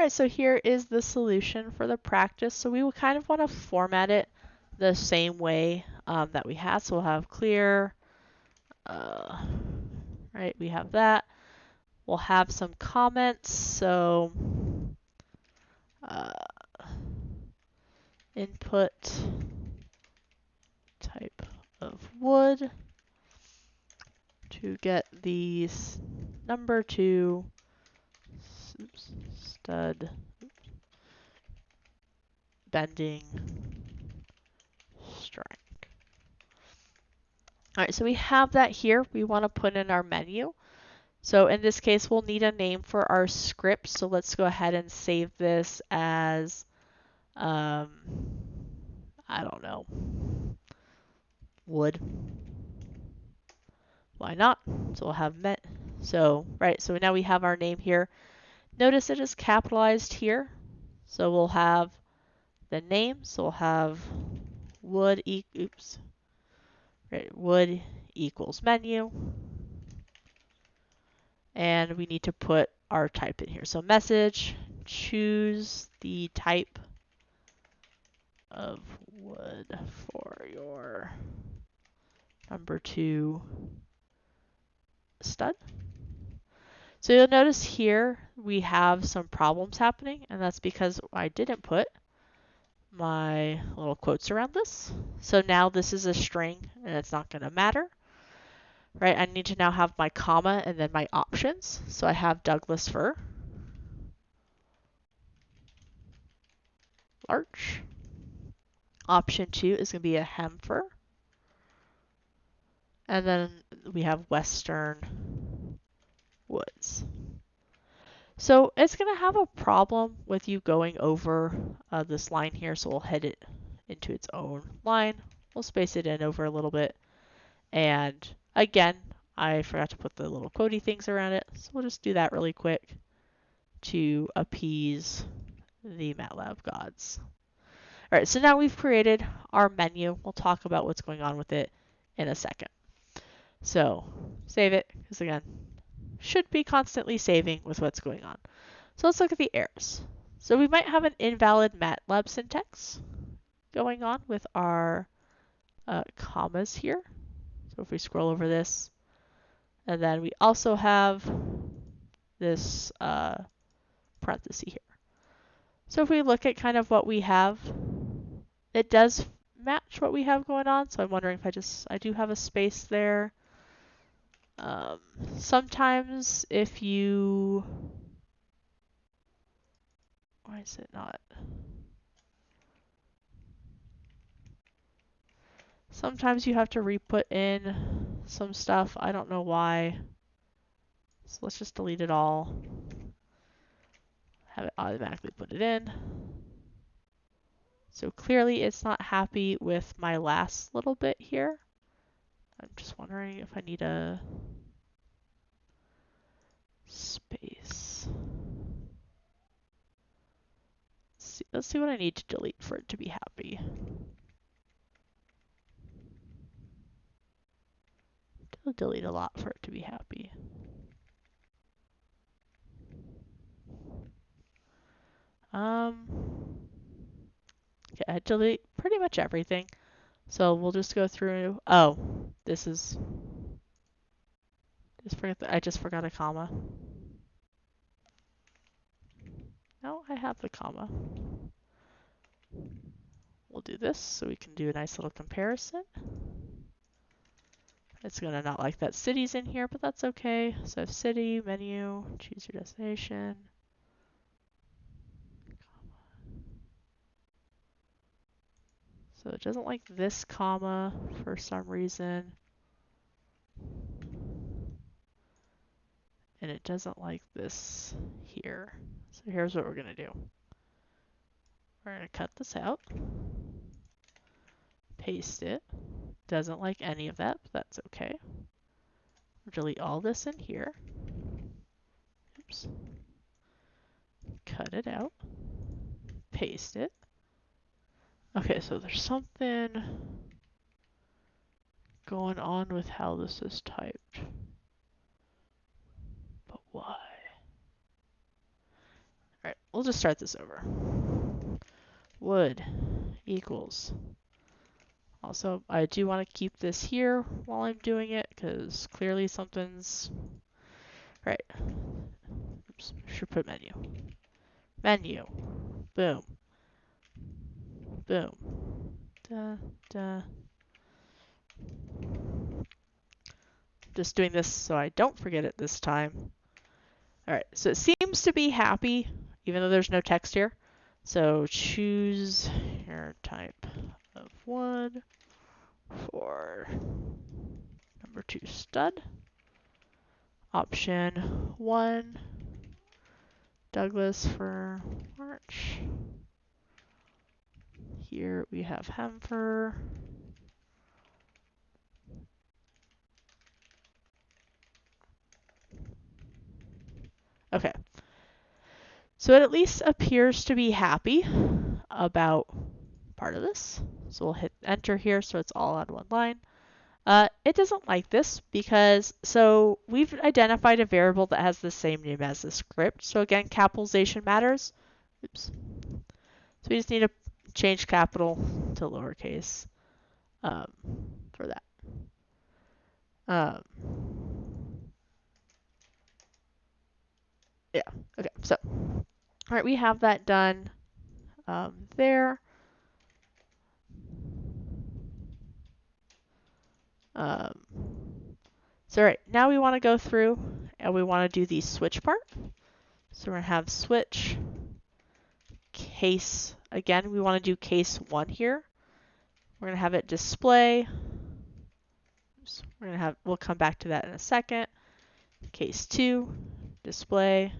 right, so here is the solution for the practice. So we will kind of want to format it the same way that we had. So we'll have clear, right, we have that. We'll have some comments. So input type of wood to get the number 2 stud bending strength. All right, so we have that here. We want to put in our menu. So in this case, we'll need a name for our script. So let's go ahead and save this as, I don't know, wood. Why not? So we'll have met. So, right, so now we have our name here. Notice it is capitalized here. So we'll have the name. So we'll have wood, wood equals menu. And we need to put our type in here. So message, choose the type of wood for your number 2 stud. So you'll notice here we have some problems happening, and that's because I didn't put my little quotes around this. So now this is a string and it's not going to matter. Right, I need to now have my comma and then my options. So I have Douglas fir, larch. Option 2 is going to be a hem fir. And then we have western woods. So it's going to have a problem with you going over this line here. So we'll head it into its own line. We'll space it in over a little bit. And again, I forgot to put the little quotey things around it. So we'll just do that really quick to appease the MATLAB gods. All right, so now we've created our menu. We'll talk about what's going on with it in a second. So save it, because again, should be constantly saving with what's going on. So let's look at the errors. So we might have an invalid MATLAB syntax going on with our commas here. So if we scroll over this, and then we also have this parenthesis here. So if we look at kind of what we have, it does match what we have going on. So I'm wondering if I do have a space there. Sometimes if you, why is it not? Sometimes you have to re-put in some stuff. I don't know why. So let's just delete it all. Have it automatically put it in. So clearly it's not happy with my last little bit here. I'm just wondering if I need a space. Let's see what I need to delete for it to be happy. I'll delete a lot for it to be happy. Okay, I delete pretty much everything. So we'll just go through. Oh, this is. I just forgot a comma. No, I have the comma. We'll do this so we can do a nice little comparison. It's gonna not like that city's in here, but that's okay. So city, menu, choose your destination. So it doesn't like this comma for some reason. And it doesn't like this here. So here's what we're gonna do. We're gonna cut this out. Paste it. Doesn't like any of that, but that's okay. Delete all this in here. Oops. Cut it out. Paste it. Okay, so there's something going on with how this is typed. But why? right, we'll just start this over. Wood equals. Also, I do want to keep this here while I'm doing it because clearly something's right. Oops, should put menu. Menu. Boom. Boom. Da, da. Just doing this so I don't forget it this time. Alright, so it seems to be happy, even though there's no text here. So choose your type of wood for number 2 stud. Option 1, Douglas for March. Here we have Hemfer. Okay. So it at least appears to be happy about part of this. So we'll hit enter here so it's all on one line. It doesn't like this because, so we've identified a variable that has the same name as the script. So again, capitalization matters. Oops. So we just need to change capital to lowercase for that. Yeah, okay, so, all right, we have that done there. So all right, now we want to go through and we want to do the switch part. So we're going to have switch case. Again, we want to do case 1 here. We're going to have it display. Oops, we'll come back to that in a second. Case 2, display.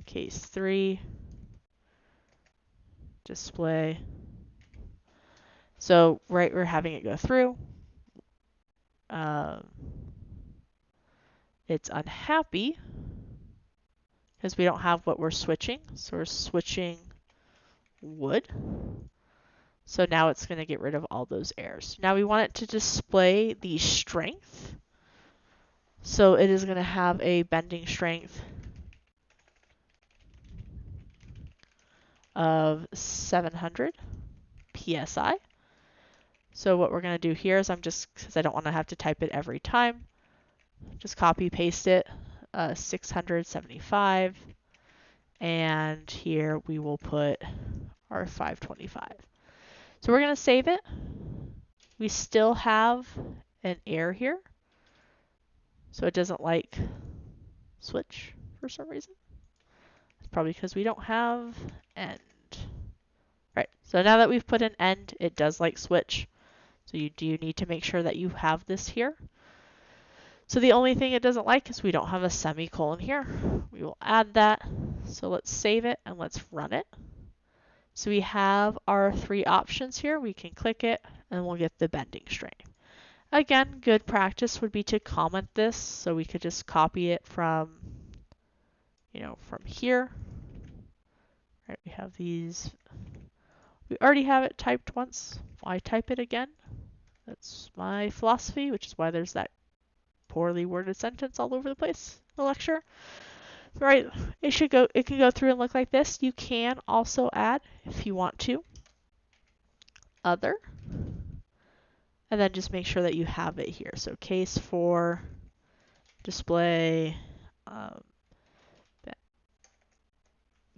Case 3, display. So right, we're having it go through. It's unhappy because we don't have what we're switching. So we're switching wood. So now it's going to get rid of all those errors. Now we want it to display the strength. So it is going to have a bending strength of 700 psi. So what we're going to do here is because I don't want to have to type it every time, just copy paste it, 675, and here we will put our 525. So we're going to save it. We still have an error here. So it doesn't like switch for some reason. It's probably because we don't have end. Right, so now that we've put an end, it does like switch. So you do need to make sure that you have this here. So the only thing it doesn't like is we don't have a semicolon here. We will add that. So let's save it and let's run it. So we have our 3 options here. We can click it and we'll get the bending strength. Again, good practice would be to comment this, so we could just copy it from, from here. Right, we have these. We already have it typed once. Why type it again? That's my philosophy, which is why there's that poorly worded sentence all over the place in the lecture. Right, it can go through and look like this. You can also add, if you want to, other. And then just make sure that you have it here. So case 4, display,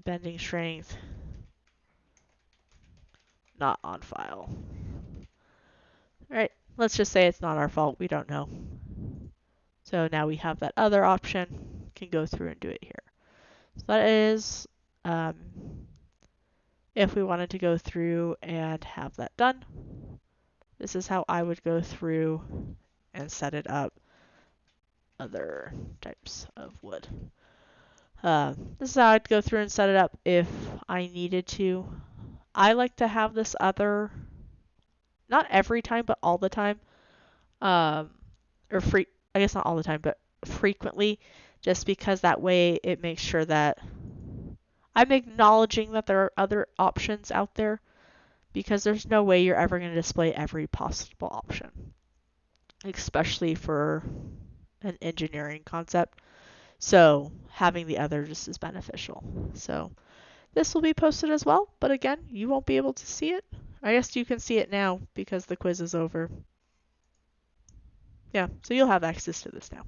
bending strength, not on file. All right, let's just say it's not our fault. We don't know. So now we have that other option. Can go through and do it here. So that is if we wanted to go through and have that done. This is how I would go through and set it up. Other types of wood. This is how I'd go through and set it up if I needed to. I like to have this other, not every time, but all the time. I guess not all the time, but frequently, just because that way it makes sure that I'm acknowledging that there are other options out there, because there's no way you're ever going to display every possible option, especially for an engineering concept. So having the other just is beneficial. So this will be posted as well, but again, you won't be able to see it. I guess you can see it now because the quiz is over. Yeah, so you'll have access to this now.